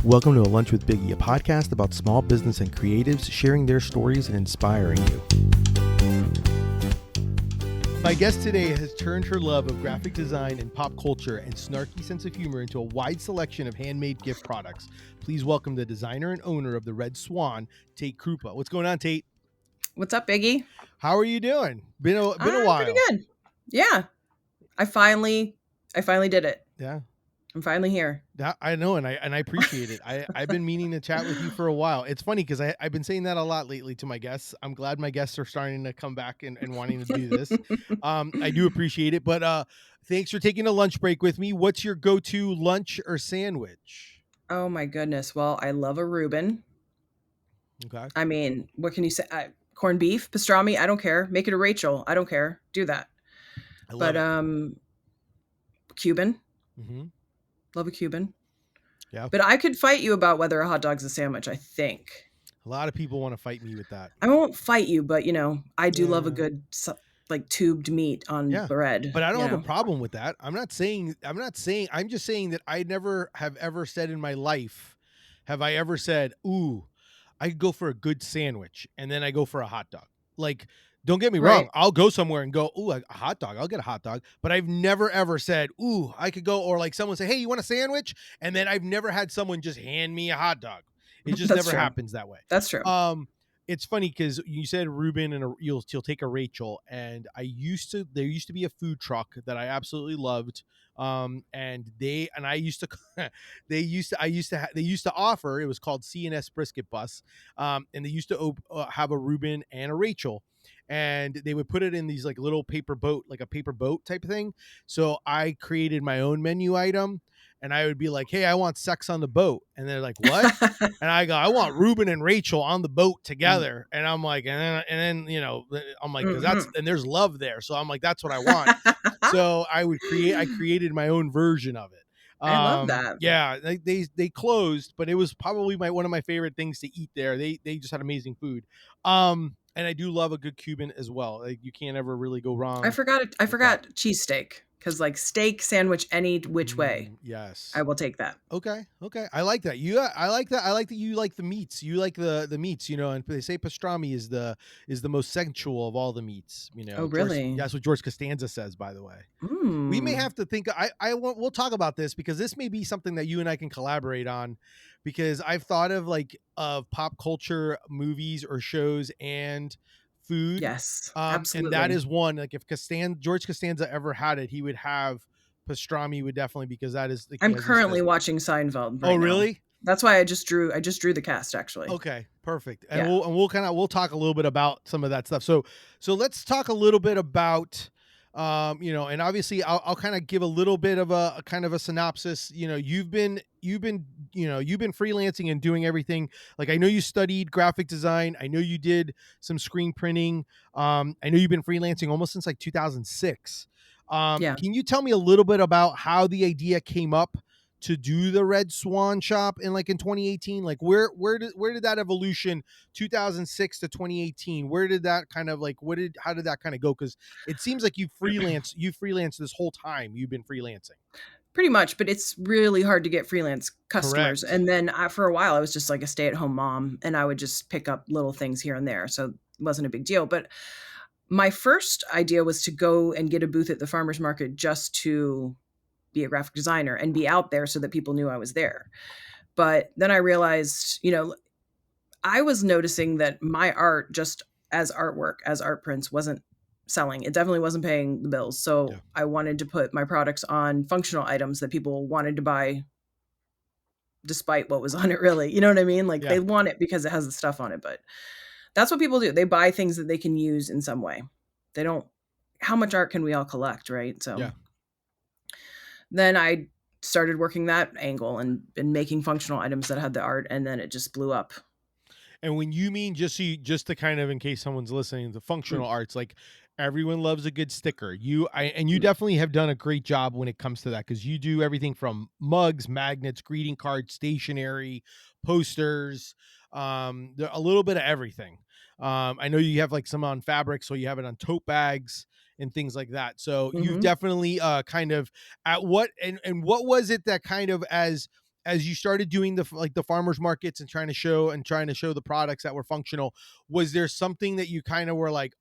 Welcome to A Lunch with Biggie, a podcast about small business and creatives sharing their stories and inspiring you. My guest today has turned her love of graphic design and pop culture and snarky sense of humor into a wide selection of handmade gift products. Please welcome the designer and owner of the Red Swan, Tate Krupa. What's going on, Tate? What's up, Biggie? How are you doing? Been a while. Pretty good. Yeah. I finally did it. Yeah. I'm finally here. I know, and I appreciate it. I've been meaning to chat with you for a while. It's funny because I've been saying that a lot lately to my guests. I'm glad my guests are starting to come back and wanting to do this. I do appreciate it. But thanks for taking a lunch break with me. What's your go-to lunch or sandwich? Oh my goodness. Well, I love a Reuben. Okay. I mean, what can you say? Corned beef, pastrami, I don't care. Make it a Rachel. I don't care. Do that. Cuban. Mm-hmm. Love a Cuban. Yeah. But I could fight you about whether a hot dog's a sandwich, I think. A lot of people want to fight me with that. I won't fight you, but I do love a good tubed meat on bread. But I don't have a problem with that. I'm just saying that I never have ever said in my life, have I ever said, ooh, I could go for a good sandwich and then I go for a hot dog. Like, don't get me wrong. I'll go somewhere and go, ooh, a hot dog. I'll get a hot dog. But I've never, ever said, ooh, I could go. Or like someone say, hey, you want a sandwich? And then I've never had someone just hand me a hot dog. It just never happens that way. That's true. It's funny because you said Reuben and you'll take a Rachel. And there used to be a food truck that I absolutely loved. They used to offer, it was called C&S Brisket Bus. And they used to have a Reuben and a Rachel. And they would put it in these like little paper boat type of thing. So I created my own menu item and I would be like, hey, I want sex on the boat. And they're like, what? And I go, I want Reuben and Rachel on the boat together. And I'm like, and then I'm like, because and there's love there. So I'm like, that's what I want. So I created my own version of it. I love that. Yeah, they closed, but it was probably one of my favorite things to eat there. They just had amazing food. And I do love a good Cuban as well. Like, you can't ever really go wrong. I forgot cheesesteak, because like steak sandwich any which way. Yes, I will take that. Okay. I like that. I like that. I like that you like the meats. You like the meats. And they say pastrami is the most sensual of all the meats. Oh, really? That's what George Costanza says, by the way. We may have to think. We'll talk about this because this may be something that you and I can collaborate on. Because I've thought of pop culture movies or shows and food. Yes, absolutely. And that is one. Like, if George Costanza ever had it, he would have pastrami. Would definitely, because that is. I'm currently watching Seinfeld. Right really? Now. That's why I just drew the cast, actually. Okay, perfect. And we'll talk a little bit about some of that stuff. So let's talk a little bit about. And obviously I'll kind of give a little bit of a kind of a synopsis. You've been freelancing and doing everything. Like, I know you studied graphic design. I know you did some screen printing. I know you've been freelancing almost since like 2006. Can you tell me a little bit about how the idea came up to do the Red Swan Shop in 2018? Like, where did that evolution, 2006 to 2018, where did that kind of how did that kind of go? Because it seems like you freelanced this whole time. You've been freelancing. Pretty much, but it's really hard to get freelance customers. Correct. And then for a while, I was just like a stay-at-home mom, and I would just pick up little things here and there. So it wasn't a big deal. But my first idea was to go and get a booth at the farmer's market just to be a graphic designer and be out there so that people knew I was there. But then I realized, I was noticing that my art, just as artwork, as art prints, wasn't selling. It definitely wasn't paying the bills. So I wanted to put my products on functional items that people wanted to buy despite what was on it, really. You know what I mean? They want it because it has the stuff on it, but that's what people do. They buy things that they can use in some way. They don't, how much art can we all collect, right? So then I started working that angle and making functional items that had the art, and then it just blew up. And when you mean just to kind of, in case someone's listening, the functional arts, like, everyone loves a good sticker. You definitely have done a great job when it comes to that, because you do everything from mugs, magnets, greeting cards, stationery, posters, a little bit of everything. I know you have some on fabric, so you have it on tote bags and things like that. So you've definitely kind of at what, and what was it that kind of, as as you started doing the farmers markets and trying to show the products that were functional, was there something that you kind of were like,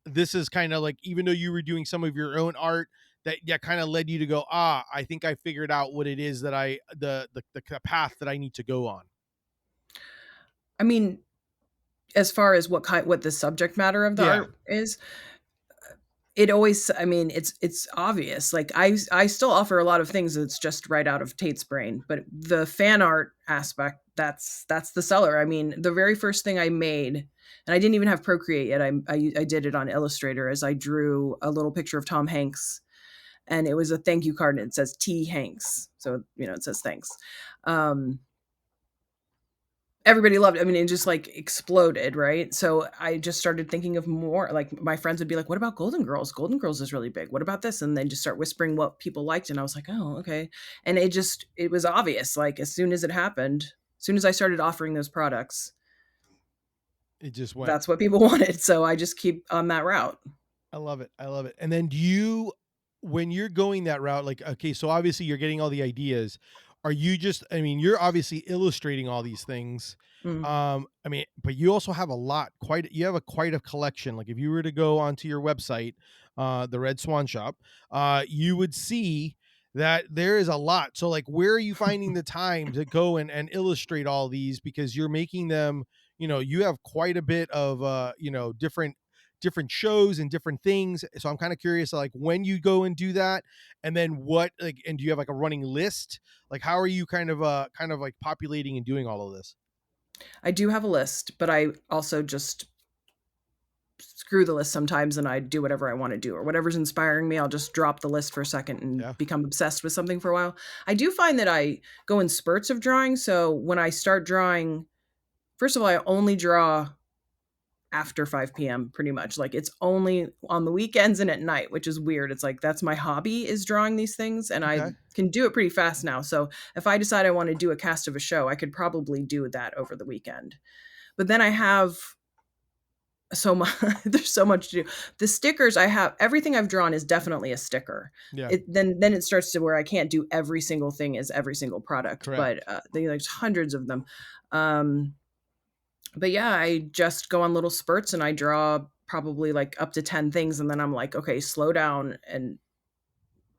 this is kind of like, even though you were doing some of your own art, that kind of led you to go, I think I figured out what it is that the path that I need to go on? I mean, as far as what the subject matter of the Yeah. art is, it always, I mean, it's obvious. Like I still offer a lot of things that's just right out of Tate's brain, but the fan art aspect, that's the seller. I mean, the very first thing I made, and I didn't even have Procreate yet. I did it on Illustrator, as I drew a little picture of Tom Hanks, and it was a thank you card, and it says T Hanks, so it says thanks. Um, Everybody loved it. I mean, it just like exploded, right? So I just started thinking of more. Like my friends would be like, "What about Golden Girls? Golden Girls is really big. What about this?" And then just start whispering what people liked, and I was like, "Oh, okay." And it was obvious. Like as soon as it happened, as soon as I started offering those products, It just went. that's what people wanted. So I just keep on that route. I love it. I love it. And then when you're going that route, like, okay, so obviously you're getting all the ideas. Are you just, I mean, you're obviously illustrating all these things. Mm. I mean, but you also have you have quite a collection. Like if you were to go onto your website, the Red Swan Shop, you would see that there is a lot. So like, where are you finding the time to go and illustrate all these? Because you're making them, you have quite a bit of, different shows and different things. So I'm kind of curious, like when you go and do that, and then and do you have like a running list? Like how are you kind of like populating and doing all of this? I do have a list, but I also just screw the list sometimes, and I do whatever I want to do, or whatever's inspiring me. I'll just drop the list for a second and Yeah. become obsessed with something for a while. I do find that I go in spurts of drawing. So when I start drawing, first of all, I only draw after 5 p.m. pretty much. Like it's only on the weekends and at night, which is weird. It's like that's my hobby, is drawing these things, and I Okay. can do it pretty fast now. So if I decide I want to do a cast of a show, I could probably do that over the weekend. But then I have so much there's so much to do. The stickers I have, everything I've drawn is definitely a sticker. Yeah. Then it starts to where I can't do every single thing as every single product, but Correct. there's hundreds of them. Um, but yeah, I just go on little spurts and I draw probably like up to 10 things, and then I'm like, okay, slow down and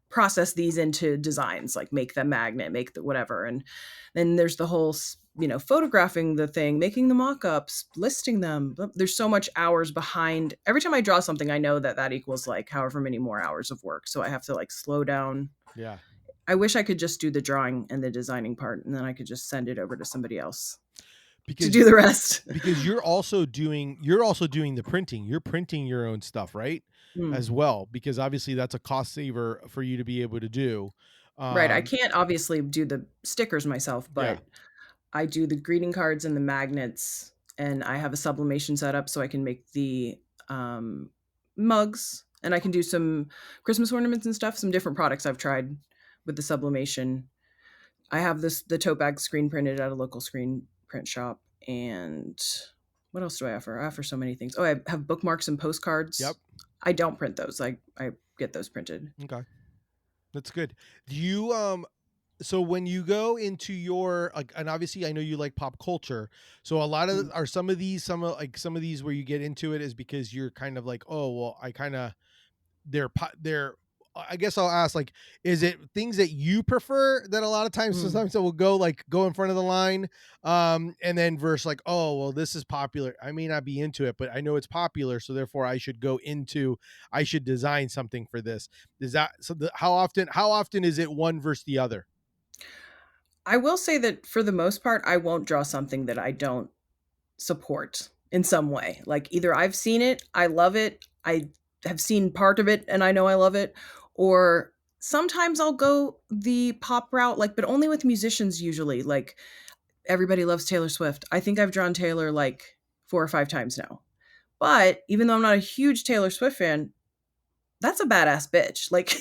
process these into designs, like make the magnet, make the whatever. And then there's the whole, photographing the thing, making the mock-ups, listing them. There's so much hours behind. Every time I draw something, I know that equals like however many more hours of work. So I have to like slow down. Yeah. I wish I could just do the drawing and the designing part, and then I could just send it over to somebody else to Because do the rest. because you're also doing the printing. You're printing your own stuff, right? Mm. As well, because obviously that's a cost saver for you to be able to do. Right. I Um, can't obviously do the stickers myself, yeah. but I do the greeting cards and the magnets, and I have a sublimation set up so I can make the um, mugs, and I can do some Christmas ornaments and stuff. Some different products I've tried with the sublimation. I have the tote bag screen printed at a local screen print shop, and what else do I offer? I offer so many things. Oh, I have bookmarks and Yep. postcards. I don't print those. I get those printed. Okay. That's good. Do you so when you go into your like, and obviously I know you like pop culture, so a lot of Mm. are some of these where you get into it is because you're kind of like, oh well, I kind of they're I guess I'll ask, like, is it things that you prefer that a lot of times Mm. sometimes it will go in front of the line, and then verse like, oh well, this is popular. I may not be into it, but I know it's popular, so therefore I should design something for this. Is that so? How often is it one versus the other? I will say that for the most part, I won't draw something that I don't support in some way. Like either I've seen it, I love it, I have seen part of it and I know I love it, or sometimes I'll go the pop route, like, but only with musicians usually. Like everybody loves Taylor Swift. I think I've drawn Taylor like 4 or 5 times now. But even though I'm not a huge Taylor Swift fan, that's a badass bitch. Like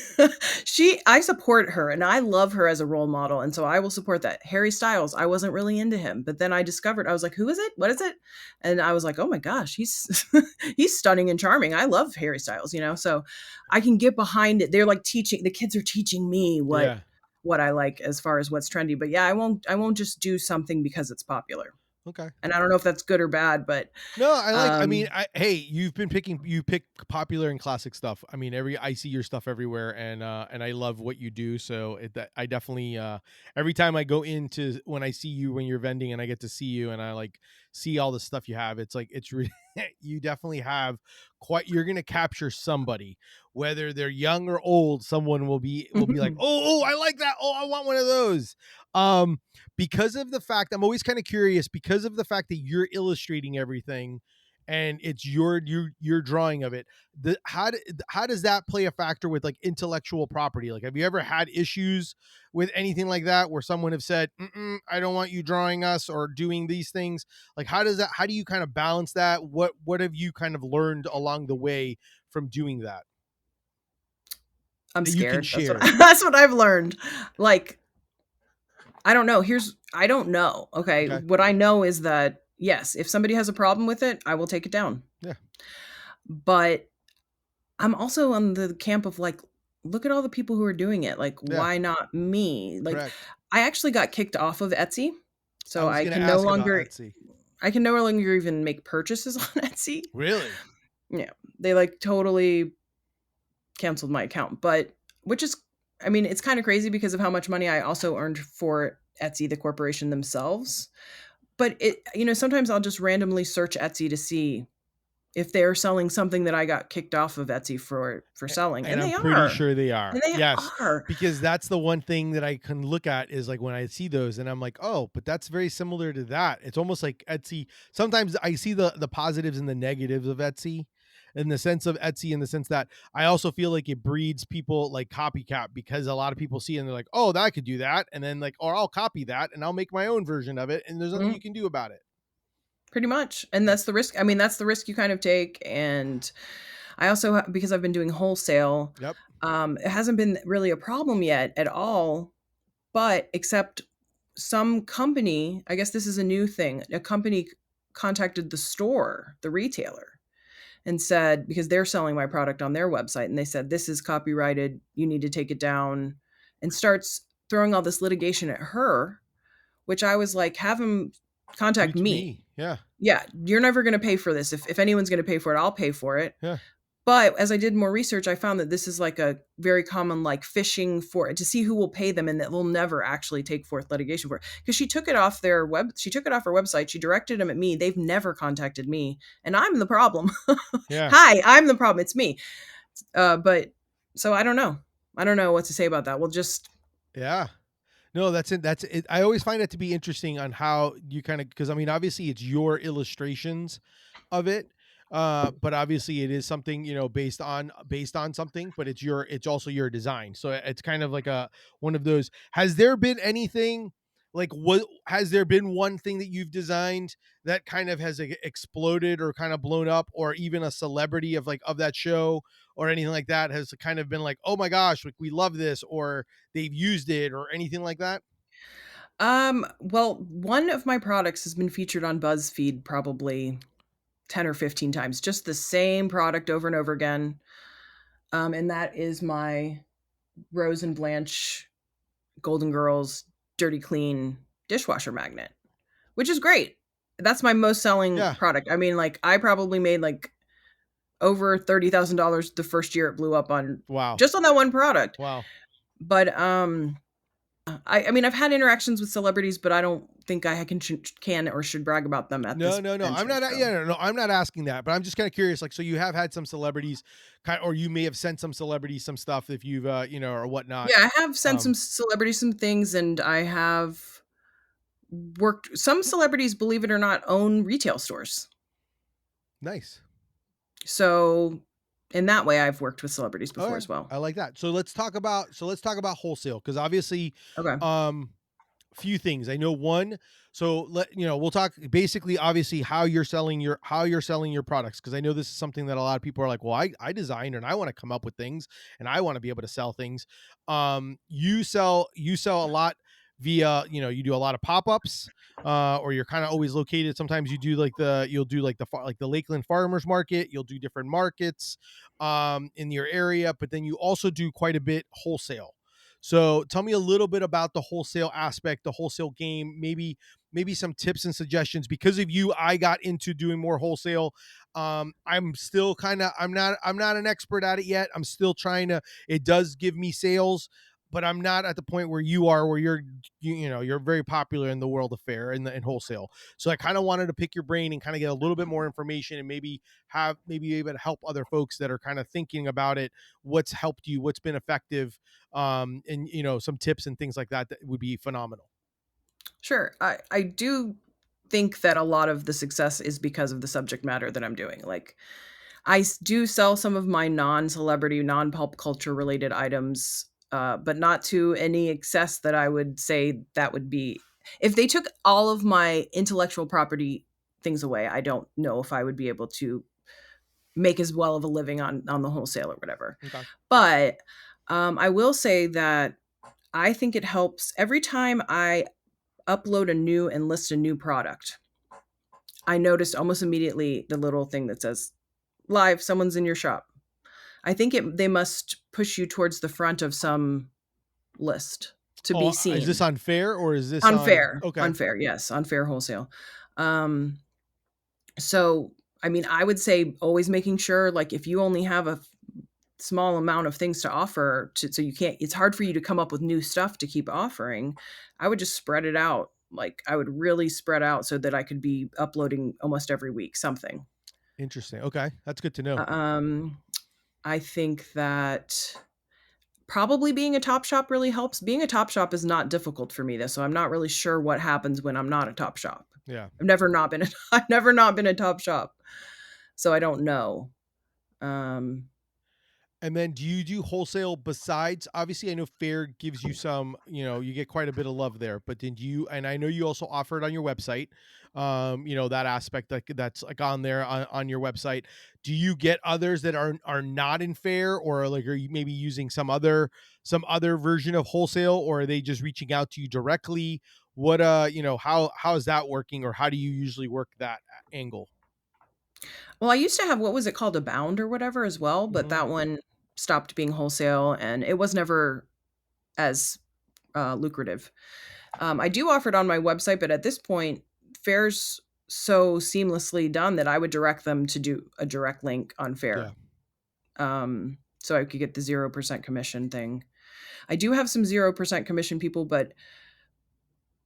I support her and I love her as a role model. And so I will support that. Harry Styles, I wasn't really into him, but then I discovered, I was like, who is it? What is it? And I was like, oh my gosh, he's he's stunning and charming. I love Harry Styles, so I can get behind it. They're like teaching, the kids are teaching me Yeah. what I like as far as what's trendy. But yeah, I won't just do something because it's popular. Okay. And I don't know if that's good or bad, but No, I mean, um hey, you pick popular and classic stuff. I mean, I see your stuff everywhere, and I love what you do. So I definitely, every time I go into, when I see you, when you're vending and I get to see you and I like see all the stuff you have, it's like, it's really, you definitely have quite, you're going to capture somebody, whether they're young or old, someone will be like, oh, I like that. Oh, I want one of those. Um, because of the fact, I'm always kind of curious, because of the fact that you're illustrating everything and it's your drawing of it. How does that play a factor with like intellectual property? Like, have you ever had issues with anything like that where someone have said, I don't want you drawing us or doing these things? Like, how do you kind of balance that? What have you kind of learned along the way from doing that I'm that you can scared. That's what share? that's what I've learned. Like, I don't know. I don't know. Okay. Okay. What I know is that yes, if somebody has a problem with it, I will take it down. Yeah. But I'm also on the camp of like, look at all the people who are doing it. Like, Yeah. why not me? Like, Correct. I actually got kicked off of Etsy. I So was going to ask about Etsy. I can no longer even make purchases on Etsy. Really? Yeah. They like totally canceled my account. But which is I mean, it's kind of crazy because of how much money I also earned for Etsy, the corporation themselves. But sometimes I'll just randomly search Etsy to see if they're selling something that I got kicked off of Etsy for selling, And and I'm they pretty are. sure they And are. they Yes, are. because that's the one thing that I can look at is like when I see those and I'm like, "Oh, but that's very similar to that." It's almost like Etsy. Sometimes I see the positives and the negatives of Etsy, in the sense that I also feel like it breeds people like copycat, because a lot of people see it and they're like, "Oh, that I could do that." And then like, or I'll copy that and I'll make my own version of it and there's nothing Mhm, you can do about it. pretty much, and Yeah. that's the risk. I mean, that's the risk you kind of take, and I also because I've been doing wholesale, Yep. it hasn't been really a problem yet at all, but except some company, I guess this is a new thing, a company contacted the store, the retailer, and said because they're selling my product on their website, and they said, "This is copyrighted, you need to take it down," and starts throwing all this litigation at her, which I was like, "Have him contact Reach me. me. Yeah. Yeah, you're never gonna pay for this. If anyone's gonna pay for it, I'll pay for it." Yeah. But as I did more research, I found that this is like a very common like fishing for to see who will pay them and that will never actually take forth litigation for it. Because she took it off her website, she directed them at me. They've never contacted me. And I'm the problem. Yeah. Hi, I'm the problem. It's me. But so I don't know. I don't know what to say about that. We'll just Yeah. No, that's it. That's it. I always find it to be interesting on how you kind of, because I mean, obviously it's your illustrations of it, but obviously it is something, based on something, but it's also your design. So it's kind of like a one of those. Has there been anything like, what has there been one thing that you've designed that kind of has like, exploded or kind of blown up, or even a celebrity of like of that show or anything like that has kind of been like, oh my gosh, like we love this, or they've used it or anything like that? well, one of my products has been featured on BuzzFeed probably 10 or 15 times. Just the same product over and over again. And that is my Rose and Blanche Golden Girls Dirty Clean dishwasher magnet, which is great. That's my most selling Yeah. product. I mean, like I probably made like over $30,000 the first year it blew up on Wow. just on that one product. Wow. But I mean, I've had interactions with celebrities, but I don't think I can or should brag about them at No, this no, no. I'm venture. not. So Yeah, no, no. I'm not asking that, but I'm just kind of curious. Like, so you have had some celebrities, or you may have sent some celebrities some stuff if you've, or whatnot. yeah, I have sent some Um, celebrities some things, and I have worked. Some celebrities, believe it or not, own retail stores. nice. So in that way, I've worked with celebrities before Okay, as well. I like that. So let's talk about wholesale, because obviously, Okay. um, few things. I know one. So we'll talk basically, obviously, how you're selling your products, because I know this is something that a lot of people are like, well, I design and I want to come up with things and I want to be able to sell things. You sell a lot via, you do a lot of pop-ups, or you're kind of always located. Sometimes you'll do like the Lakeland Farmers Market. You'll do different markets in your area, but then you also do quite a bit wholesale. So tell me a little bit about the wholesale aspect, the wholesale game, maybe some tips and suggestions. Because of you, I got into doing more wholesale. I'm still kind of I'm not an expert at it yet. I'm still trying to. It does give me sales, but I'm not at the point where you are, where you're very popular in the world of fair and in wholesale. So I kind of wanted to pick your brain and kind of get a little bit more information, and maybe able to help other folks that are kind of thinking about it. What's helped you? What's been effective? And some tips and things like that would be phenomenal. Sure. I do think that a lot of the success is because of the subject matter that I'm doing. Like, do sell some of my non-celebrity, non-pulp culture related items, but not to any excess that I would say that would be. If they took all of my intellectual property things away, I don't know if I would be able to make as well of a living on the wholesale or whatever. Okay. But I will say that I think it helps every time I upload a new and list a new product. I noticed almost immediately the little thing that says live, someone's in your shop. I think they must push you towards the front of some list to be Oh, is this seen. unfair or is this on? Unfair, Okay. unfair, yes, unfair wholesale. Um, so, I mean, I would say always making sure, like, if you only have a small amount of things to offer, so you can't, it's hard for you to come up with new stuff to keep offering. I would just spread it out. Like, I would really spread out so that I could be uploading almost every week something. Interesting. Okay, that's good to know. Um, I think that probably being a top shop really helps. Being a top shop is not difficult for me though, so I'm not really sure what happens when I'm not a top shop. Yeah. I've never not been a I've never not been a top shop, so I don't know. Um, And then do you do wholesale besides, obviously I know fair gives you some, you get quite a bit of love there, but did you, and I know you also offer it on your website, that aspect that's like on there on your website. Do you get others that are not in fair, or like, are you maybe using some other version of wholesale, or are they just reaching out to you directly? What, how is that working, or how do you usually work that angle? well, I used to have, what was it called, Abound or whatever as well, but Hmm. that one stopped being wholesale and it was never as lucrative. I do offer it on my website, but at this point, Fair's so seamlessly done that I would direct them to do a direct link on Yeah. Fair, so I could get the 0% commission thing. I do have some 0% commission people, but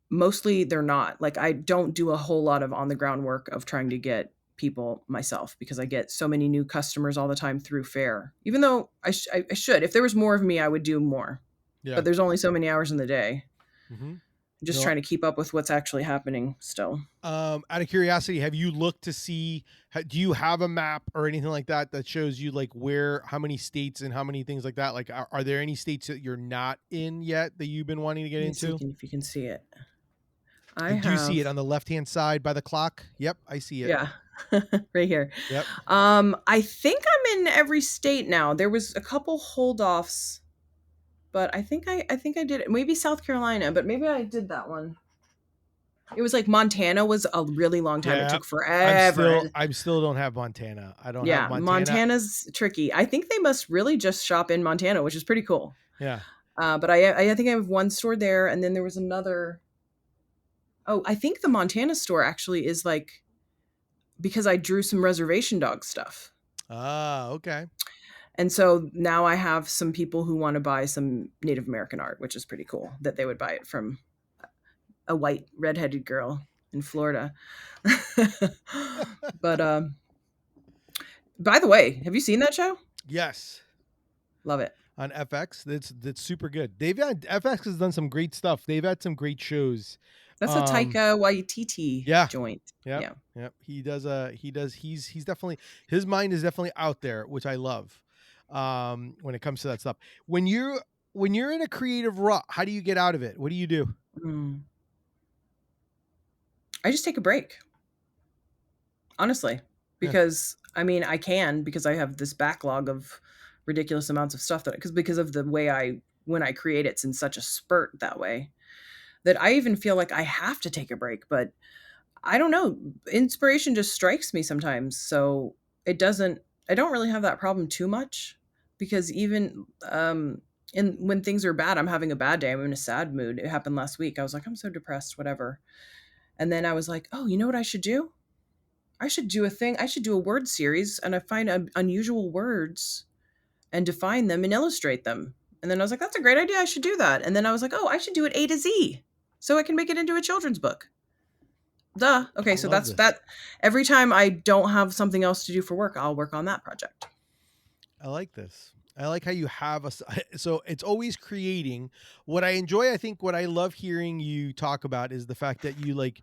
mostly they're not. Like, I don't do a whole lot of on the ground work of trying to get people myself because I get so many new customers all the time through Fair. Even though I should, if there was more of me, I would do more. Yeah. But there's only so many hours in the day. Hmm. I'm just No. trying to keep up with what's actually happening still. Out of curiosity, have you looked to see? Do you have a map or anything like that that shows you like how many states and how many things like that? Like, are there any states that you're not in yet that you've been wanting to get Let me see into? if you can see it. I I do see have, it on the left hand side by the clock. Yep, I see it. yeah, right here. Yep. I think I'm in every state now. There was a couple hold offs, but I think I did it. Maybe South Carolina, but maybe I did that one. It was like Montana was a really long time. It Yeah. took I'm forever. still And I'm still don't have Montana. I don't have yeah, Montana. Montana's tricky. I think they must really just shop in Montana, which is pretty cool. Yeah. But I think I have one store there, and then there was another. Oh, I think the Montana store actually is like, because I drew some reservation dog stuff. Ah, okay. And so now I have some people who want to buy some Native American art, which is pretty cool that they would buy it from a white redheaded girl in Florida. But by the way, have you seen that show? Yes. Love it. On FX, that's super good. FX has done some great stuff. They've had some great shows. That's a Um, Taika Waititi yeah. joint. Yep. Yeah. Yep. He's definitely, his mind is definitely out there, which I love. When it comes to that stuff. When you're in a creative rut, how do you get out of it? What do you do? Mm. I just take a break, honestly, Yeah. because I mean, I can, because I have this backlog of ridiculous amounts of stuff that, because of the way when I create it's in such a spurt that way, that I even feel like I have to take a break, but I don't know, inspiration just strikes me sometimes. So it doesn't I don't really have that problem too much, because even And when things are bad, I'm having a bad day, I'm in a sad mood. It happened last week. I was like, I'm so depressed, whatever. And then I was like, oh, you know what I should do? I should do a thing. I should do a word series, and I find unusual words and define them and illustrate them. And then I was like, that's a great idea. I should do that. And then I was like, oh, I should do it A to Z so I can make it into a children's book. Duh. Okay, I so love that's this. that. Every time I don't have something else to do for work, I'll work on that project. I like this. I like how you have so it's always creating. What I enjoy, I think what I love hearing you talk about is the fact that you like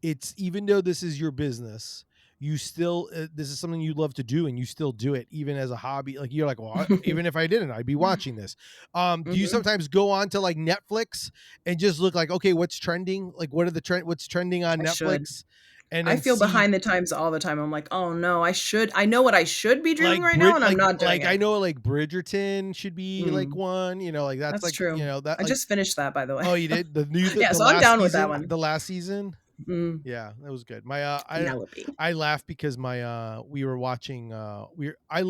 it's even though this is your business, you still this is something you love to do and you still do it even as a hobby. Like you're like, well, even if I didn't, I'd be watching this. Do you Hmm. sometimes go on to like Netflix and just look like, okay, what's trending? Like what are the what's trending on I should. Netflix? And I then feel see behind the times all the time. I'm like, oh no, I should. I know what I should be doing like right now, and I'm not doing like I it. know like Bridgerton should be like Mm, one, like that's that's like, true. that I like just finished that, by the way. oh you did Yeah, the so I'm last down with that season, one. the last season. Mm, Yeah, that was good. My Penelope. I laughed because my we were watching I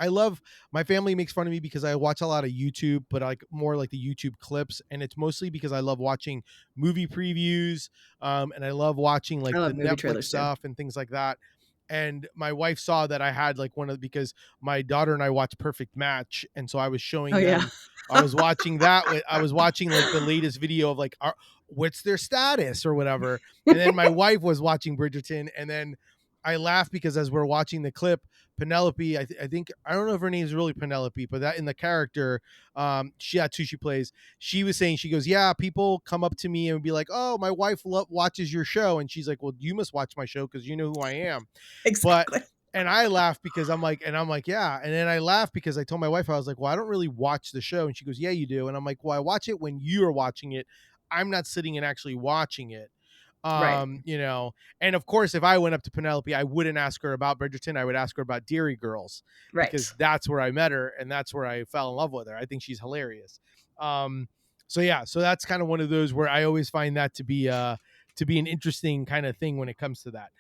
love my family makes fun of me because I watch a lot of YouTube, but like more like the YouTube clips, and it's mostly because I love watching movie previews, and I love watching I like the love movie Netflix trailers too. stuff and things like that. And my wife saw that I had like one of because my daughter and I watched Perfect Match, and so I was Oh showing yeah. them. I was watching that. I was watching like the latest video of like what's their status or whatever. And then my wife was watching Bridgerton, and then I laughed because as we're watching the clip, Penelope, I think I don't know if her name is really Penelope, but that in the character, that's who she plays. She was saying, she goes, "Yeah, people come up to me and be like, oh, my wife watches your show,' and she's like, well, you must watch my show because you know who I am." But Exactly. and I laughed because I'm like, yeah. And then I laughed because I told my wife, I was like, well, I don't really watch the show. And she goes, yeah, you do. And I'm like, well, I watch it when you're watching it. I'm not sitting and actually watching it. Right. You know, and of course, if I went up to Penelope, I wouldn't ask her about Bridgerton. I would ask her about Dairy Girls because Right. that's where I met her and that's where I fell in love with her. I think she's hilarious. So yeah, so that's kind of one of those where I always find that to be an interesting kind of thing when it comes to that.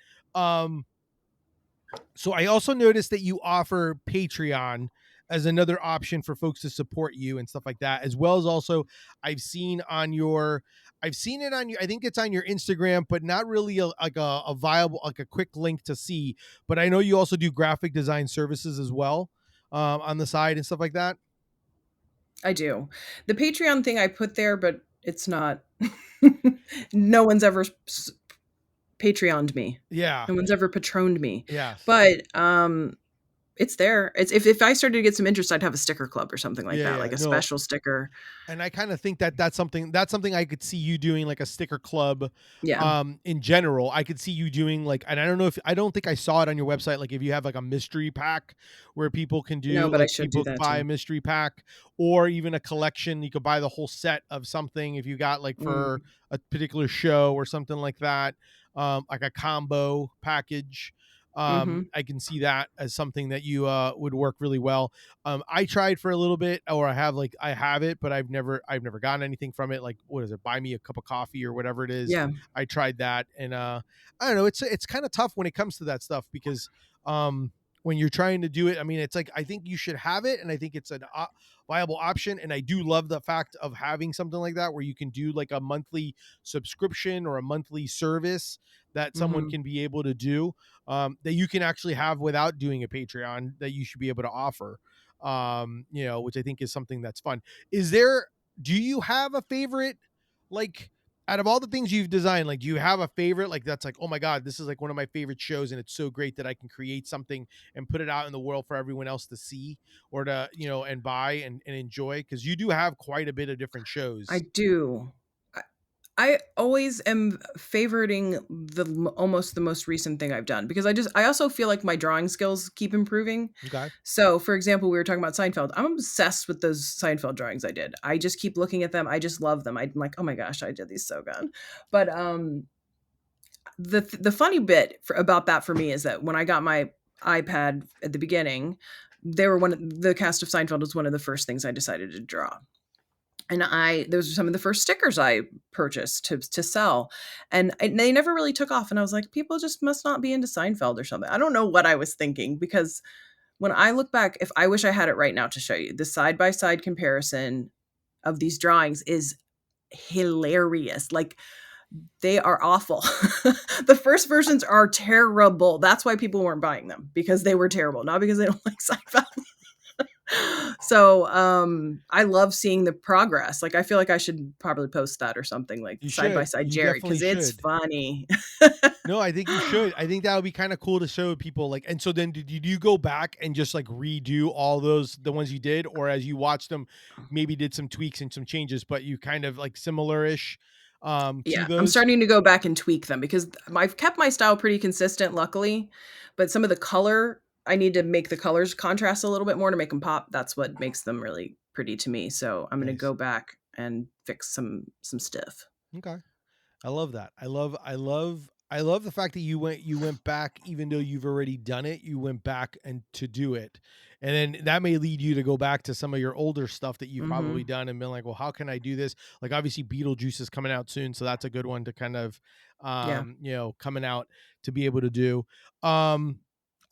So I also noticed that you offer Patreon as another option for folks to support you and stuff like that, as well as also I've seen on your I've seen it on your I think it's on your Instagram, but not really a viable like a quick link to see. But I know you also do graphic design services as well on the side and stuff like that. I do. The Patreon thing I put there, but it's not. No one's ever Patreoned me. Yeah. No one's ever patroned me. Yes. But it's there. It's if I started to get some interest, I'd have a sticker club or something like Yeah. that, Yeah. like a No, special sticker. and I kind of think that that's something I could see you doing like a sticker club Yeah. in general. I could see you doing like and I don't know if I don't think I saw it on your website like if you have like a mystery pack where people can No, do but I like should do people that buy a too. mystery pack or even a collection you could buy the whole set of something if you got like for Mm, a particular show or something like that like a combo package. mhm. I can see that as something that you would work really well. I tried for a little bit, or I have it, but I've never gotten anything from it. Like what is it? Buy me a cup of coffee or whatever it is. Yeah. I tried that, and I don't know. It's kind of tough when it comes to that stuff because when you're trying to do it, I mean, it's like I think you should have it, and I think it's an viable option. And I do love the fact of having something like that where you can do like a monthly subscription or a monthly service that someone Mhm. can be able to do that you can actually have without doing a Patreon that you should be able to offer. Which I think is something that's fun. Is there? Do you have a favorite? Like, out of all the things you've designed, like, do you have a favorite? Like, that's like, oh my god, this is like one of my favorite shows, and it's so great that I can create something and put it out in the world for everyone else to see or to and buy and enjoy because you do have quite a bit of different I shows. do. I I always am favoriting almost the most recent thing I've done because I also feel like my drawing skills keep improving. Okay. So, for example, we were talking about Seinfeld. I'm obsessed with those Seinfeld drawings I did. I just keep looking at them. I just love them. I'm like, "Oh my gosh, I did these so good." But, the funny bit about that for me is that when I got my iPad at the beginning, they were the cast of Seinfeld was one of the first things I decided to draw. And those are some of the first stickers I purchased to sell, and they never really took off, and I was like, "People just must not be into Seinfeld or something." I don't know what I was thinking because When I look back, if I wish I had it right now to show you, the side by side comparison of these drawings is hilarious. Like, they are awful. The first versions are terrible. That's why people weren't buying them, because they were terrible, not because they don't like Seinfeld. So, I love seeing the progress. Like, I feel like I should probably post that or something, like You side by should. side You Jerry, definitely because it's should. funny. No, I think you should. I think that would be kind of cool to show people. Like, and so then did you go back and just like redo all those the ones you did, or as you watched them, maybe did some tweaks and some changes, but you kind of like similar-ish to Yeah, I'm those? starting to go back and tweak them because I've kept my style pretty consistent, luckily, but some of the color, I need to make the colors contrast a little bit more to make them pop. That's what makes them really pretty to me. So I'm gonna Nice. go back and fix some stuff. Okay. I love that. I love the fact that you went back even though you've already done it, you went back and to do it. And then that may lead you to go back to some of your older stuff that you've probably Mhm. done and been like, "Well, how can I do this?" Like obviously Beetlejuice is coming out soon, so that's a good one to kind of Yeah. coming out to be able to do. Um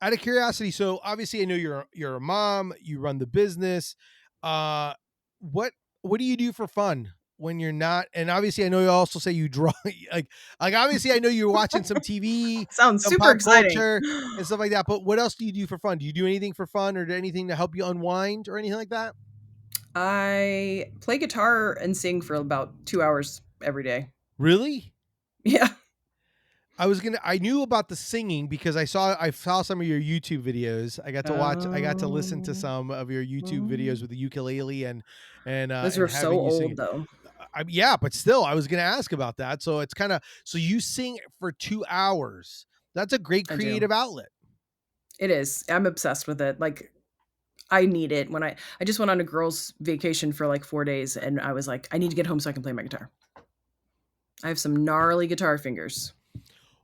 Out of curiosity, so obviously I know you're a mom, you run the business. Uh what what do you do for fun when you're not, and obviously I know you also say you draw like obviously I know you're watching some TV, Sounds some super pop exciting. culture and stuff like that, but what else do you do for fun? Do you do anything for fun or anything to help you unwind or anything like that? I play guitar and sing for about 2 hours every day. Really? Yeah. I knew about the singing because I saw some of your YouTube videos. I got to listen to Oh. some of your YouTube videos with the ukulele Those and were so having you sing old, it. though. Yeah, but still, I was gonna ask about that. So it's kind of so you sing for 2 hours. That's a great I do. creative outlet. It is. I'm obsessed with it. Like, I need it when I just went on a girls' vacation for, like, 4 days, and I was like, "I need to get home so I can play my guitar." I have some gnarly guitar fingers.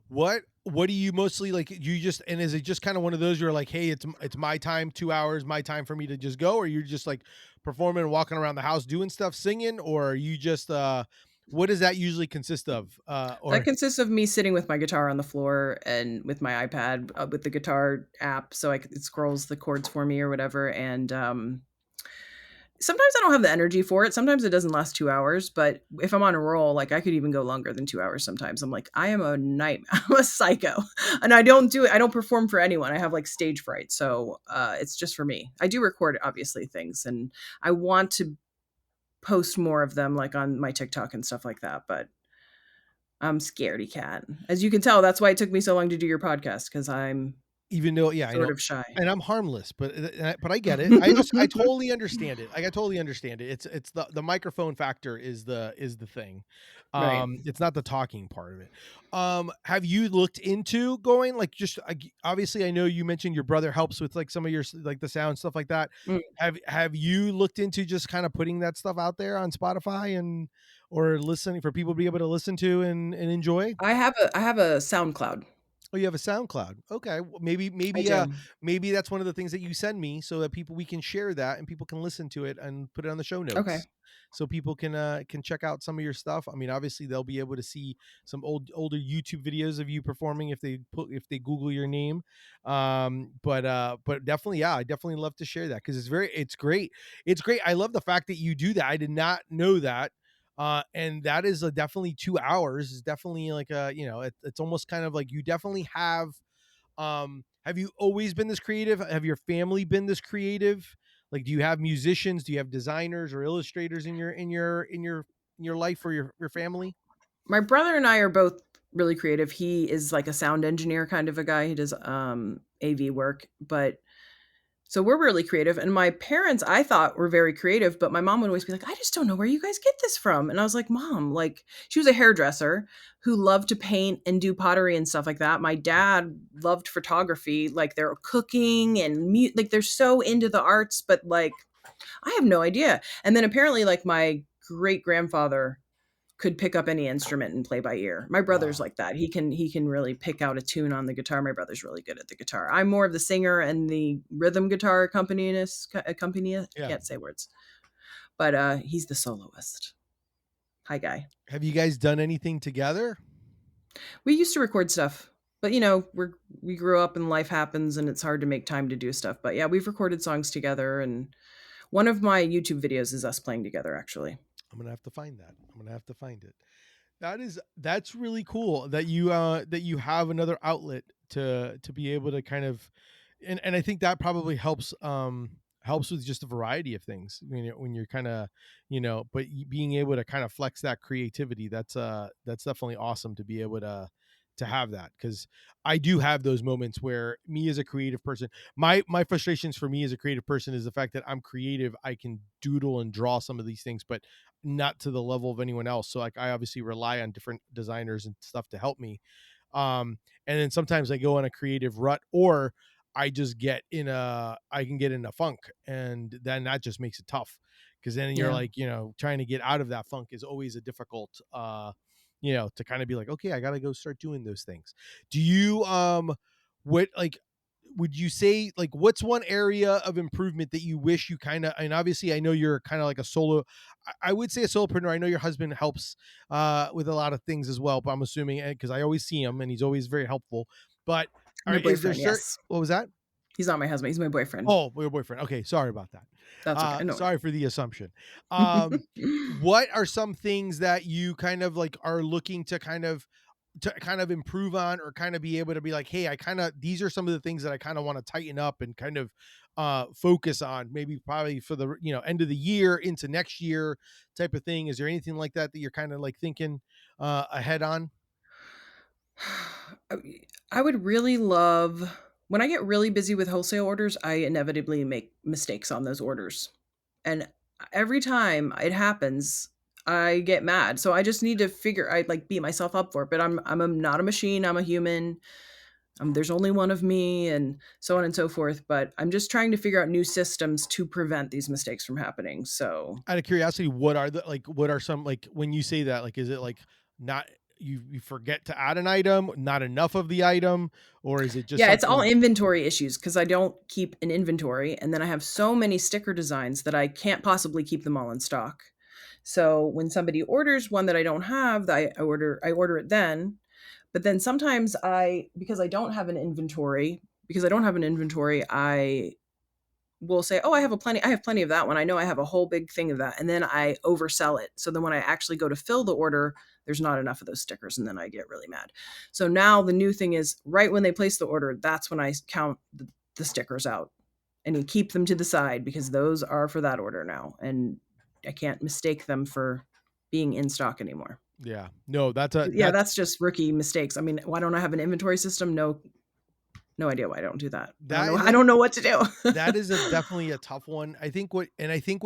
What do you mostly like? You just and is it just kind of one of those you're like, hey, it's my time, 2 hours, my time for me to just go, or you're just like performing and walking around the house doing stuff, singing, or are you just what does that usually consist of? That Or consists of me sitting with my guitar on the floor and with my iPad, with the guitar app, so it scrolls the chords for me or whatever, and, sometimes I don't have the energy for it. Sometimes it doesn't last 2 hours, but if I'm on a roll, like, I could even go longer than 2 hours sometimes. I'm like, "I am a night I'm a psycho." And I don't perform for anyone. I have, like, stage fright, so, it's just for me. I do record, obviously, things, and I want to post more of them, like, on my TikTok and stuff like that, but I'm scaredy cat. As you can tell, that's why it took me so long to do your podcast, because 'cause I'm even though, yeah, I sort know, of shy. and I'm harmless, but I get it. I totally understand it. Like I totally understand it. It's the microphone factor is the thing. Right. It's not the talking part of it. Have you looked into going like just obviously I know you mentioned your brother helps with like some of your like the sound stuff like that. Mm. Have you looked into just kind of putting that stuff out there on Spotify and or listening for people to be able to listen to and enjoy? I have a SoundCloud. Oh, you have a SoundCloud. Okay. Well, I do. maybe that's one of the things that you send me so that people we can share that and people can listen to it and put it on the show Okay. notes. So people can check out some of your stuff. I mean, obviously they'll be able to see some older YouTube videos of you performing if they Google your name. But definitely, yeah, I definitely love to share that because it's great. It's great. I love the fact that you do that. I did not know that and that is a definitely 2 hours is definitely like a it's almost kind of like you definitely have you always been this creative, have your family been this creative, like do you have musicians, do you have designers or illustrators in your life or your family? My brother and I are both really creative. He is like a sound engineer kind of a guy. He does, AV work, but so we're really creative, and my parents, I thought, were very creative, but my mom would always be like, "I just don't know where you guys get this from." And I was like, "Mom," like, she was a hairdresser who loved to paint and do pottery and stuff like that. My dad loved photography, like, they're cooking and like, they're so into the arts, but, like, I have no idea. And then apparently, like, my great-grandfather could pick up any instrument and play by ear. My brother's Wow. like that. He can really pick out a tune on the guitar. My brother's really good at the guitar. I'm more of the singer and the rhythm guitar accompanist. Yeah. Can't say words. But he's the soloist. Hi guy. Have you guys done anything together? We used to record stuff. But, we grew up and life happens and it's hard to make time to do stuff. But yeah, we've recorded songs together, and one of my YouTube videos is us playing together, actually. I'm gonna have to find that. I'm gonna have to find it. That's really cool that you have another outlet to be able to kind of, and I think that probably helps with just a variety of things when you're kind of, but being able to kind of flex that creativity, that's definitely awesome to be able to have that, because I do have those moments where me as a creative person, my frustrations for me as a creative person is the fact that I'm creative, I can doodle and draw some of these things, but not to the level of anyone else. So like I obviously rely on different designers and stuff to help me. And then sometimes I go on a creative rut, or I can get in a funk, and then that just makes it tough, because then you're Yeah. like, trying to get out of that funk is always a difficult to kind of be like, okay, I got to go start doing those things. Do you what like would you say, like, what's one area of improvement that you wish you kind of, and obviously I know you're kind of like a solo, I would say a solopreneur. I know your husband helps with a lot of things as well, but I'm assuming, because I always see him and he's always very helpful. But My is there boyfriend, certain, yes. what was that? He's not my husband, he's my boyfriend. Oh, your boyfriend. Okay, sorry about that. That's okay, no Sorry for the assumption. worries. What are some things that you kind of like are looking to kind of improve on, or kind of be able to be like, hey, I kind of, these are some of the things that I kind of want to tighten up and kind of focus on, maybe probably for the end of the year into next year type of thing. Is there anything like that that you're kind of like thinking ahead on? I I would really love when I get really busy with wholesale orders, I inevitably make mistakes on those orders. And every time it happens, I get mad. So I just need to I like beat myself up for it. But not a machine. I'm a human. There's only one of me, and so on and so forth. But I'm just trying to figure out new systems to prevent these mistakes from happening. So Out of curiosity, what are some, like, when you say that, like, is it like not, you forget to add an item, not enough of the item, or is it just yeah, it's something all like, inventory issues because I don't keep an inventory, and then I have so many sticker designs that I can't possibly keep them all in stock. So when somebody orders one that I don't have, I order it then. But then sometimes because I don't have an inventory, I will say, "Oh, I have plenty of that one. I know I have a whole big thing of that." And then I oversell it. So then when I actually go to fill the order, there's not enough of those stickers, and then I get really mad. So now the new thing is right when they place the order, that's when I count the stickers out, and you keep them to the side because those are for that order now, and I can't mistake them for being in stock anymore. yeah, no, that's a Yeah, that's that's just rookie mistakes. I mean, why don't I have an inventory system? No idea why I don't do that. that is I don't know what to that is a do. definitely a tough one. I think what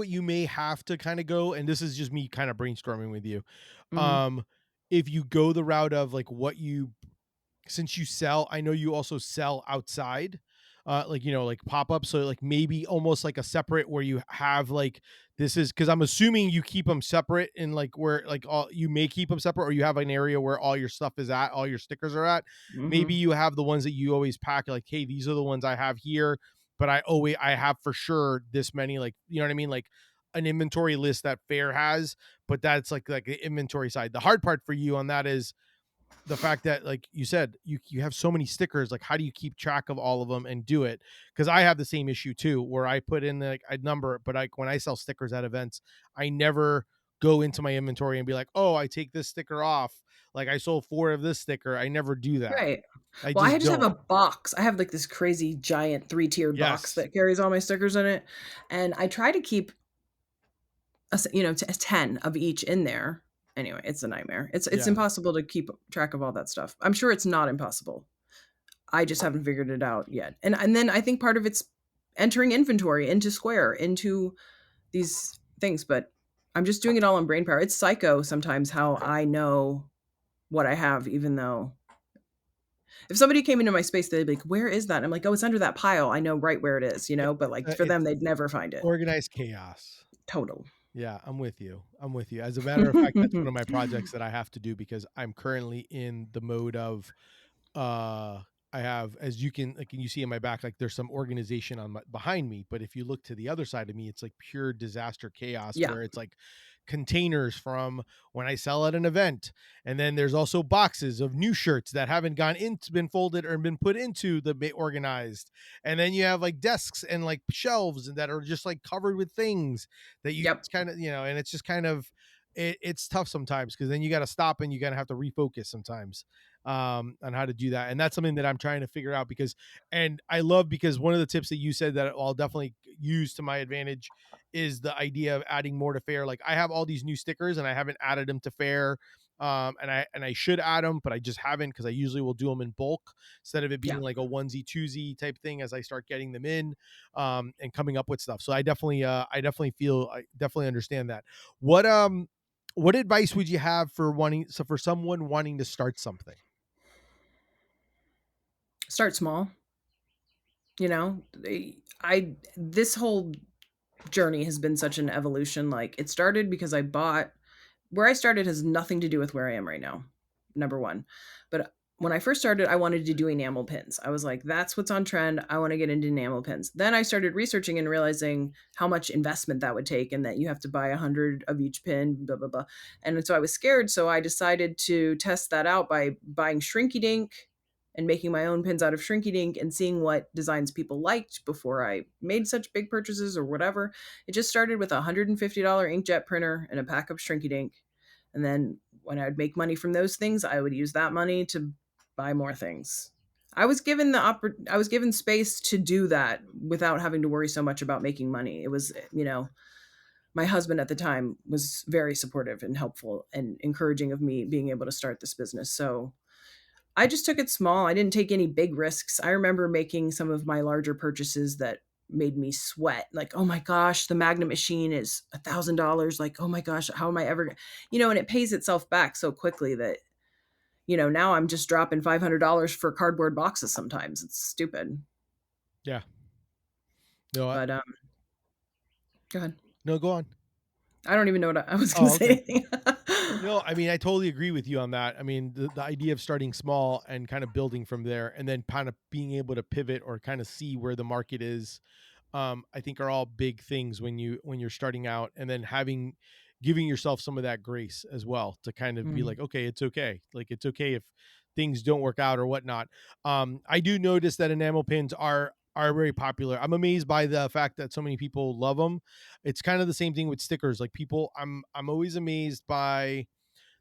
you may have to kind of go, and this is just me kind of brainstorming with you. Mhm. Um, if you go the route of like since you sell, I know you also sell outside, like, like pop-ups, so like maybe almost like a separate, where you have like, this is, because I'm assuming you keep them separate, in like where like all, you may keep them separate, or you have an area where all your stuff is at, all your stickers are at. Maybe Mhm. you have the ones that you always pack, like, hey, these are the ones I have here, but I have for sure this many, like, you know what I mean, like an inventory list that Fair has, but that's like the inventory side. The hard part for you on that is the fact that, like you said, you have so many stickers, like how do you keep track of all of them and do it? Because I have the same issue too, where I put in like a number, but like when I sell stickers at events, I never go into my inventory and be like, oh, I take this sticker off, like I sold 4 of this sticker. I never do that. Right. I Well, I just just have don't. a box. I have, like, this crazy giant three-tiered box Yes. that carries all my stickers in it, and I try to keep t 10 of each in there. Anyway, it's a nightmare. It's Yeah. impossible to keep track of all that stuff. I'm sure it's not impossible. I just haven't figured it out yet. And then I think part of it's entering inventory into Square, into these things, but I'm just doing it all on brain power. It's psycho sometimes how I know what I have, even though if somebody came into my space, they'd be like, "Where is that?" I'm like, "Oh, it's under that pile. I know right where it is," Yeah, but, like, for them, it's they'd never find it. organized chaos. Total. Yeah, I'm with you. I'm with you. As a matter of fact, that's one of my projects that I have to do, because I'm currently in the mode of uh I have, as you can like, can you see in my back, like there's some organization on my behind me. But if you look to the other side of me, it's like pure disaster chaos Yeah. where it's like containers from when I sell at an event. And then there's also boxes of new shirts that haven't gone into been folded or been put into the organized. And then you have like desks and like shelves and that are just like covered with things that you Yep. kind of, and it's just kind of it's tough sometimes because then you got to stop and you got to have to refocus sometimes on how to do that. And that's something that I'm trying to figure out because, and I love because one of the tips that you said that I'll definitely use to my advantage is the idea of adding more to Fair. Like I have all these new stickers and I haven't added them to Fair. And I should add them, but I just haven't because I usually will do them in bulk instead of it Yeah. being like a onesie twosie type thing as I start getting them in and coming up with stuff. So I definitely feel I definitely understand that. What what advice would you have for for someone wanting to start something? Start small. I this whole journey has been such an evolution. Like it started because I bought where I started has nothing to do with where I am right now. Number one. But when I first started, I wanted to do enamel pins. I was like, that's what's on trend. I want to get into enamel pins. Then I started researching and realizing how much investment that would take and that you have to buy 100 of each pin, blah, blah, blah. And so I was scared. So I decided to test that out by buying Shrinky Dink and making my own pins out of Shrinky Dink and seeing what designs people liked before I made such big purchases or whatever. It just started with a $150 inkjet printer and a pack of Shrinky Dink. And then when I would make money from those things, I would use that money to buy more things. I was given space to do that without having to worry so much about making money. It was, my husband at the time was very supportive and helpful and encouraging of me being able to start this business. So I just took it small. I didn't take any big risks. I remember making some of my larger purchases that made me sweat. Like, oh my gosh, the magnet machine is $1,000. Like, oh my gosh, how am I ever, and it pays itself back so quickly that, now I'm just dropping $500 for cardboard boxes sometimes. It's stupid. Yeah. No, But go ahead. no, go on. I don't even know what I was going to Oh, say okay. anything. No, I mean, I totally agree with you on that. I mean, the idea of starting small and kind of building from there and then kind of being able to pivot or kind of see where the market is, I think are all big things when you're starting out and then giving yourself some of that grace as well to kind of be Mm. like, okay, it's okay. Like it's okay if things don't work out or whatnot. I do notice that enamel pins are very popular. I'm amazed by the fact that so many people love them. It's kind of the same thing with stickers. Like people, I'm always amazed by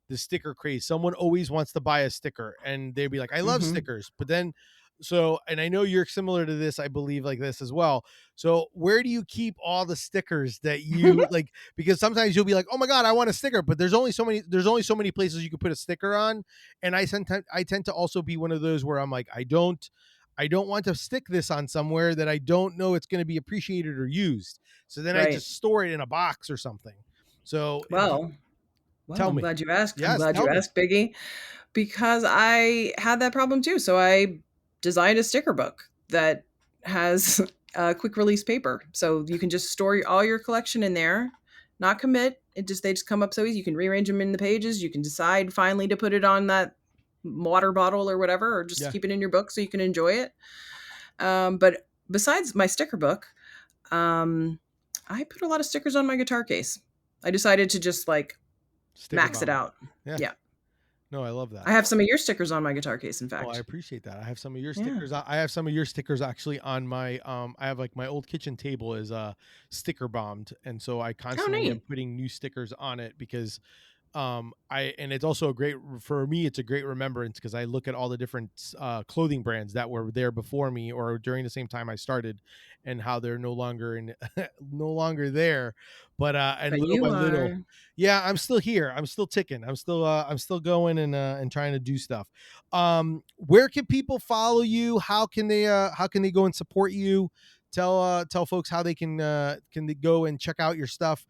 the sticker craze. Someone always wants to buy a sticker and they'd be like, I love Hmm. stickers. But then, so, and I know you're similar to this, I believe, like this as well. So, where do you keep all the stickers that you like? Because sometimes you'll be like, oh my God, I want a sticker, but there's only so many places you can put a sticker on. And I tend to also be one of those where I'm like, I don't want to stick this on somewhere that I don't know it's going to be appreciated or used. So then I Right. just store it in a box or something. So, Well, well, tell I'm me. glad you asked. I'm Yes, glad tell you me. asked, Biggie. Because I had that problem too. So I designed a sticker book that has quick release paper. So you can just store all your collection in there, not commit. They just come up so easy. You can rearrange them in the pages. You can decide finally to put it on that water bottle or whatever, or just Yeah. keep it in your book so you can enjoy it. But besides my sticker book, um, I put a lot of stickers on my guitar case. I decided to just like Sticker max it bomb. out. Yeah. Yeah. No, I love I that. have some of your stickers on my guitar case, in Oh, I fact. appreciate that. I have some of your Yeah. stickers. I have some of your stickers actually on my I have like my old kitchen table is sticker bombed and so I Oh, constantly am neat. putting new stickers on it because I and it's also a great for me it's a great remembrance because I look at all the different clothing brands that were there before me or during the same time I started and how they're no longer in no longer there but and But little you by little are. yeah I'm still here, I'm still ticking, I'm still going and trying to do stuff. Where can people follow you? How can they go and support you? Tell folks how they can they go and check out your stuff,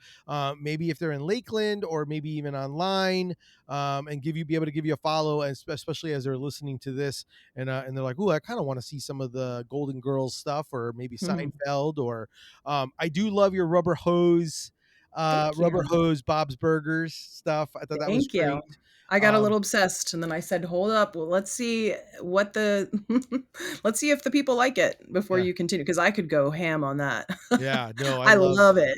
maybe if they're in Lakeland or maybe even online, and be able to give you a follow, and especially as they're listening to this and they're like, "Ooh, I kind of want to see some of the Golden Girls stuff, or maybe Mhm. Seinfeld." Or I do love your rubber hose Thank Rubber you. Hose Bob's Burgers stuff. I thought that was Thank you. great. I got a Um, little obsessed, and then I said, "Hold up, well, let's see what the let's see if the people like it before yeah, you continue," because I could go ham on that. yeah. No, I love it.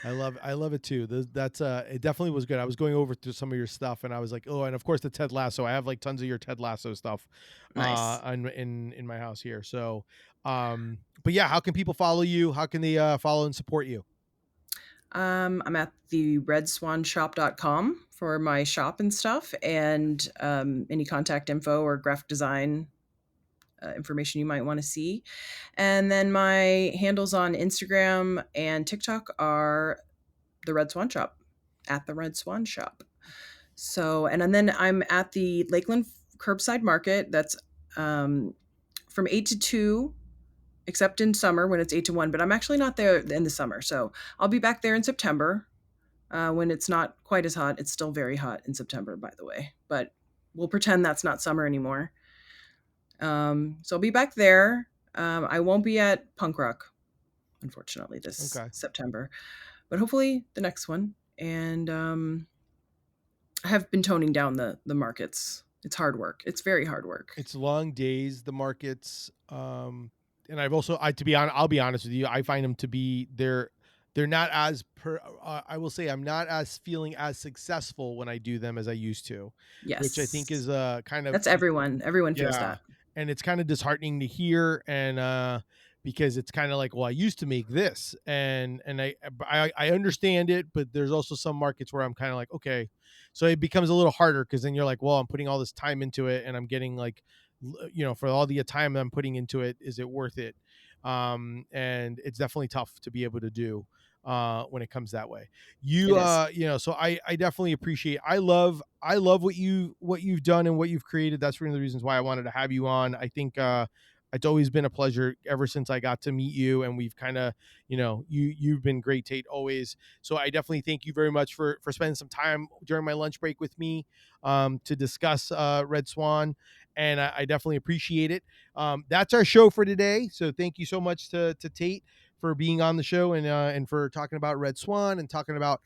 I love it too. That's it definitely was good. I was going over through some of your stuff and I was like, oh, and of course the Ted Lasso. I have like tons of your Ted Lasso stuff Nice. in my house here. So but yeah, how can people follow you? How can they follow and support you? I'm at the redswanshop.com for my shop and stuff, and any contact info or graphic design information you might want to see. And then my handles on Instagram and TikTok are the Red Swan Shop, at the Red Swan Shop. So, and then I'm at the Lakeland Curbside Market. That's um, from 8 to 2, except in summer when it's 8 to 1. But I'm actually not there in the summer. So I'll be back there in September when it's not quite as hot. It's still very hot in September, by the way. But we'll pretend that's not summer anymore. So I'll be back there. I won't be at Punk Rock, unfortunately, this Okay. September, but hopefully the next one. And I have been toning down the markets. It's hard work. It's very hard work. It's long days, the markets. And I've also, I to be honest, I'll be honest with you, I find them to be they're not as I will say I'm not as feeling as successful when I do them as I used to, which I think Yes. is kind of That's everyone. Everyone feels yeah, that. and it's kind of disheartening to hear, and because it's kind of like, well, I used to make this, and I understand it, but there's also some markets where I'm kind of like, okay, so it becomes a little harder because then you're like, well, I'm putting all this time into it, and I'm getting like, for all the time I'm putting into it, is it worth it? And it's definitely tough to be able to do when it comes that way. It is. So I definitely appreciate, I love what you've done and what you've created. That's one of the reasons why I wanted to have you on. I think it's always been a pleasure ever since I got to meet you, and we've kind of, you've been great, Tate, always. So I definitely thank you very much for spending some time during my lunch break with me to discuss Red Swan, and I definitely appreciate it. That's our show for today. So thank you so much to Tate for being on the show, and for talking about Red Swan and talking about,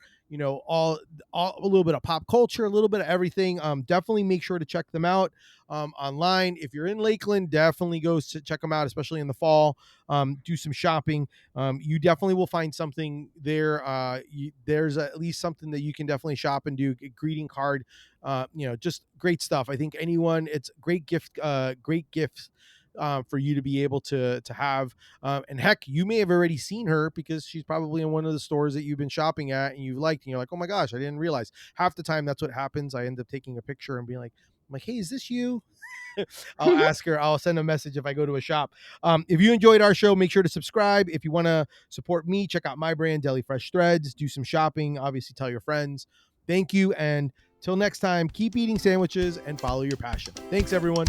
all a little bit of pop culture, a little bit of everything. Definitely make sure to check them out online. If you're in Lakeland, definitely go to check them out, especially in the fall. Do some shopping. You definitely will find something there. There's at least something that you can definitely shop and do. A greeting card, just great stuff. I think anyone, it's great gifts for you to be able to have. And heck, you may have already seen her because she's probably in one of the stores that you've been shopping at and you've liked, and you're like, oh my gosh, I didn't realize. Half the time that's what happens. I end up taking a picture and being like, hey, is this you? I'll ask her. I'll send a message if I go to a shop. If you enjoyed our show, make sure to subscribe. If you want to support me, check out my brand, Deli Fresh Threads. Do some shopping. Obviously, tell your friends. Thank you. And till next time, keep eating sandwiches and follow your passion. Thanks, everyone.